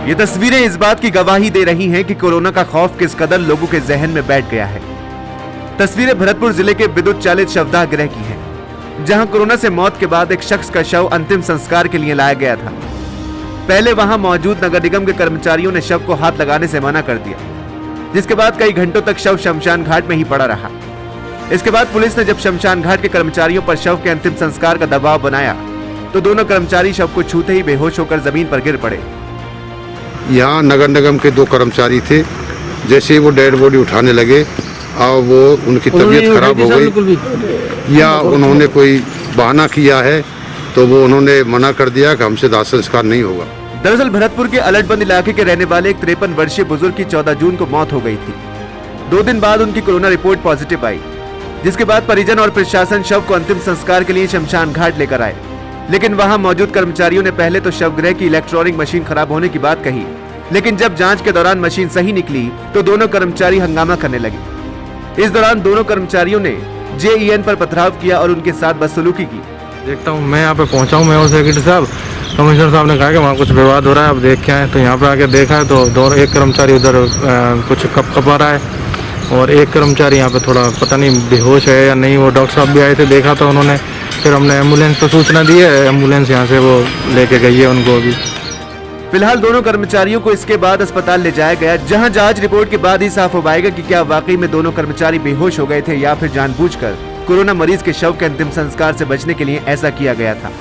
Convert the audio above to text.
ये तस्वीरें इस बात की गवाही दे रही हैं कि कोरोना का खौफ किस कदर लोगों के जहन में बैठ गया है। तस्वीरें भरतपुर जिले के विद्युत चालित शवदाह गृह की हैं, जहां कोरोना से मौत के बाद एक शख्स का शव अंतिम संस्कार के लिए लाया गया था। पहले वहां मौजूद नगर निगम के कर्मचारियों ने शव को हाथ लगाने से मना कर दिया, जिसके बाद कई घंटों तक शव शमशान घाट में ही पड़ा रहा। इसके बाद पुलिस ने जब शमशान घाट के कर्मचारियों पर शव के अंतिम संस्कार का दबाव बनाया तो दोनों कर्मचारी शव को छूते ही बेहोश होकर जमीन पर गिर पड़े। यहाँ नगर निगम के 2 कर्मचारी थे, जैसे ही वो डेड बॉडी उठाने लगे और वो उनकी तबीयत खराब हो गई या उन्होंने कोई बहाना किया है तो वो उन्होंने मना कर दिया कि हमसे दाह संस्कार नहीं होगा। दरअसल भरतपुर के अलटबंद इलाके के रहने वाले एक 53 वर्षीय बुजुर्ग की 14 जून को मौत हो गई थी। 2 दिन बाद उनकी कोरोना रिपोर्ट पॉजिटिव आई, जिसके बाद परिजन और प्रशासन शव को अंतिम संस्कार के लिए शमशान घाट लेकर आए। लेकिन वहां मौजूद कर्मचारियों ने पहले तो शवगृह की इलेक्ट्रॉनिक मशीन खराब होने की बात कही, लेकिन जब जांच के दौरान मशीन सही निकली तो दोनों कर्मचारी हंगामा करने लगे। इस दौरान दोनों कर्मचारियों ने जेईएन पर पथराव किया और उनके साथ बदसलूकी की। देखता हूँ, मैं यहाँ पे पहुँचा हूँ, मैं और सेक्रेटरी साहब, कमिश्नर साहब ने कहा कि वहाँ कुछ विवाद हो रहा है, अब देख के आए। तो यहाँ पे आके देखा है तो एक कर्मचारी उधर कुछ कपा रहा है और एक कर्मचारी यहाँ पे थोड़ा पता नहीं बेहोश है या नहीं। वो डॉक्टर साहब भी आए थे, देखा तो उन्होंने, फिर हमने एम्बुलेंस को सूचना दी है, एम्बुलेंस यहाँ से वो लेके गई है उनको। अभी फिलहाल दोनों कर्मचारियों को इसके बाद अस्पताल ले जाया गया, जहां जांच रिपोर्ट के बाद ही साफ हो पाएगा कि क्या वाकई में दोनों कर्मचारी बेहोश हो गए थे या फिर जानबूझकर कोरोना मरीज के शव के अंतिम संस्कार से बचने के लिए ऐसा किया गया था।